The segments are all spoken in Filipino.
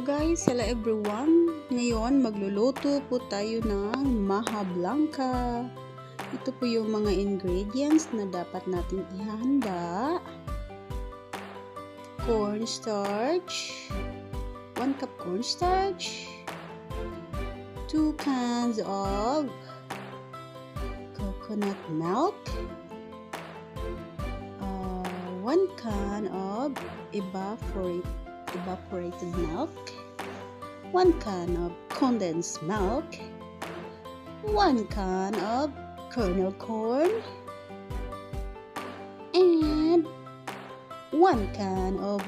Hello guys, hello everyone. Ngayon magluluto po tayo ng Maja Blanca. Ito po yung mga ingredients na dapat natin ihanda. Cornstarch, 1 cup cornstarch, 2 cans of coconut milk, 1 can of evaporated milk, 1 can of condensed milk, 1 can of kernel corn, and 1 can of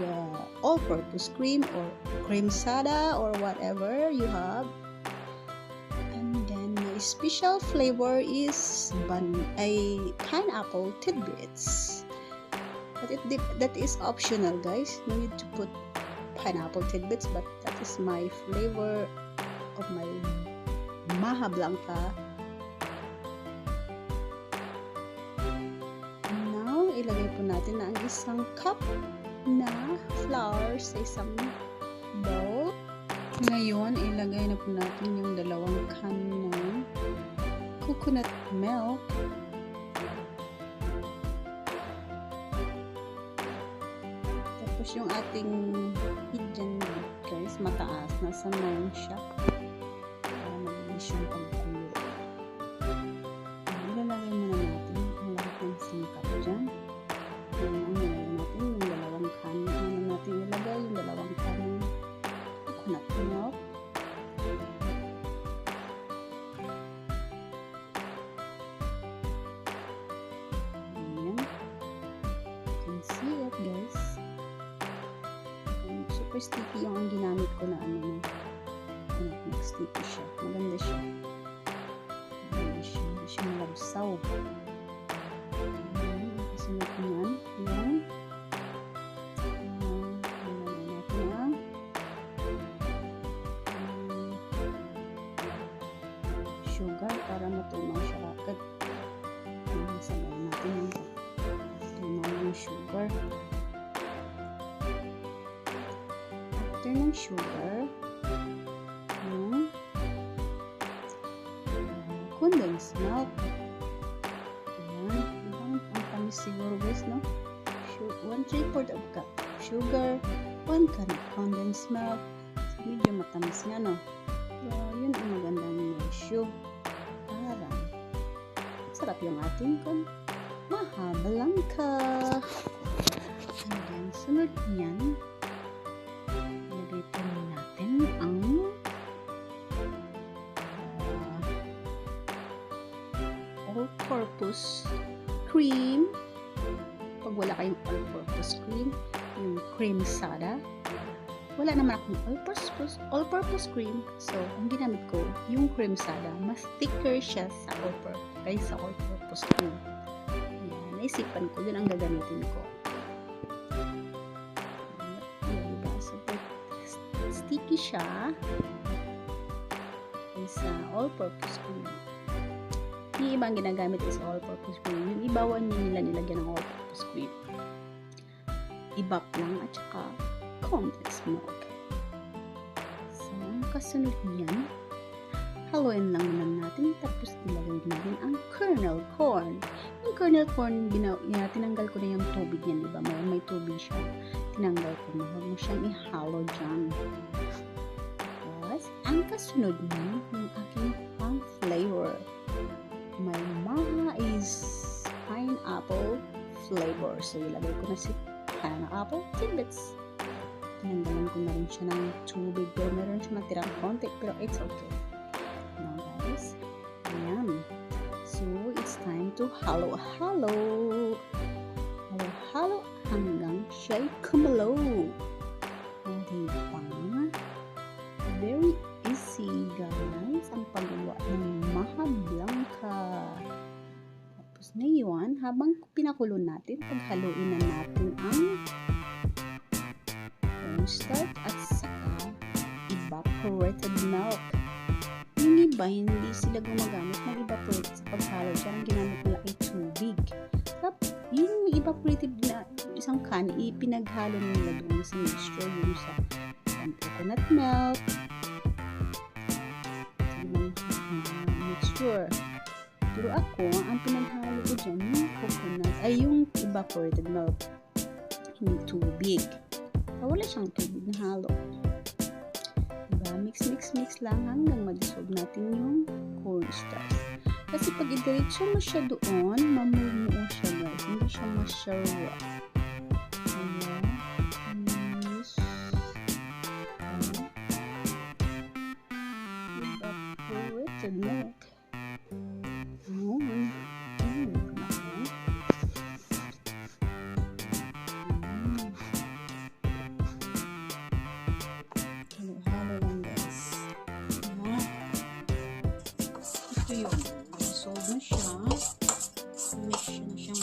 all-purpose cream or creamsada or whatever you have. And then my special flavor is pineapple tidbits. But that is optional, guys. No need to put pineapple tidbits, but that is my flavor of my Maja Blanca. Now, ilagay po natin na ang isang cup na flour sa isang bowl. Ngayon, ilagay na po natin yung 2 can ng coconut milk. Tapos yung ating heat dyan, guys, mataas. Nasa 9 siya. Para mabilis yung pagkulo. Ilalagay muna natin ang lahat ng singkap dyan. Ilalagay natin yung 2 can. Natin ilagay yung 2 can ng coconut milk. Ayan. You can see it, guys. Super sticky yung ang ginamit ko na sticky siya. Maganda siya. Hindi siya malabsaw. Kasunod niyan. Ayan. Nalagyan natin ang sugar para matunaw siya agad. Sabay natin ang tunaw ng sugar. After ng sugar, yung condensed milk. Ayan. Ang tamis siguro, guys, no? 1/3 of cup sugar, 1 can of condensed milk. So, medyo matamis nga, no? So, yun ang magandang ratio. Para sarap yung ating Maja Blanca. And then, sunod niyan, ilagay po natin ang all-purpose cream. Pag wala kayong all-purpose cream, yung creamsada. Wala naman akong all-purpose cream. So, ang ginamit ko, yung creamsada, mas thicker siya sa all-purpose cream. Ayan, naisipan ko, yun ang gagamitin ko. Sticky siya is all-purpose cream. Yung ibang ginagamit is all-purpose cream. Yung iba, nila nilagyan ng all-purpose cream. Ibap lang at saka condensed milk. So, kasunod niyan, haluin lang natin tapos ilagay natin ang kernel corn. Yung kernel corn, tinanggal ko na yung tubig niyan, diba? May tubig siya. Tinanggal ko na. Huwag mo siyang ihalo dyan. Tapos, ang kasunod niyan, yung aking pang flavor. My Maja is pineapple flavor. So, ilagay ko na si pineapple tidbits. Tinanggalan ko na rin siya ng tubig. Pero meron siya natirang konti. Pero it's okay. Now, guys. Ayan. So, it's time to halo hanggang siya'y kumalo. Diba? Very easy, guys, ang paggawa ng Maja Blanca. Tapos ngayon, habang pinakulo natin, paghaluin na natin ang cornstarch at saka evaporated milk. Yung iba, hindi sila gumagamit ng evaporated sa paghalo. Diyan ang ginamit nila ay tubig. Tapos, yung evaporated na isang can, ipinaghalo nila doon sa mixture, yung sa Yung coconut milk. Mixture. Pero ako, ang pinaghalo ko dyan, yung coconut, ay yung evaporated milk. Hindi tubig. Wala siyang tubig na halo. Diba? Mix lang hanggang ma-dissolve natin yung cornstarch. Kasi pag i-diretso mo siya doon, mamumuo siya guys. Hindi siya masyarwa. Ayan. Evaporated milk. Halo lang guys. Ito yun. Solve na siya. Mix na siyang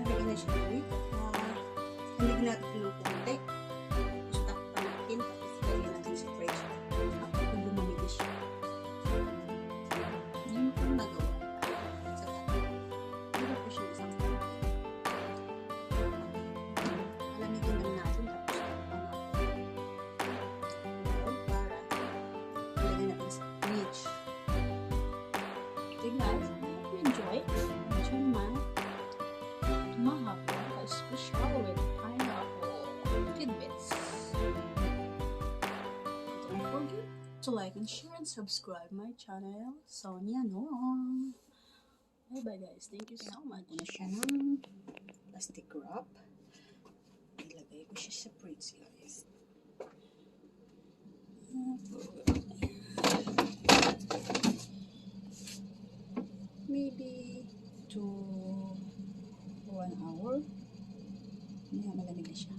Nalagyan na siya ulit. Nalagyan natin ng konti. Stop pa natin. Tapos lagyan natin sa fridge. After kung lumamig na siya. Yun po nagawa. Sa tayo. Hindi po siya isang tayo. Alamigin lang natin. Tapos para lagyan natin sa fridge. Okay guys, I hope you enjoy. Enjoy Maja Blanca special with pineapple tidbits. Don't forget to like and share and subscribe my channel, Sonia Noong. Bye bye guys, thank you so much. Ano siya ng plastic wrap. Ilagay ko siya sa fridge guys. Maybe to 1 hour. Malamig na siya.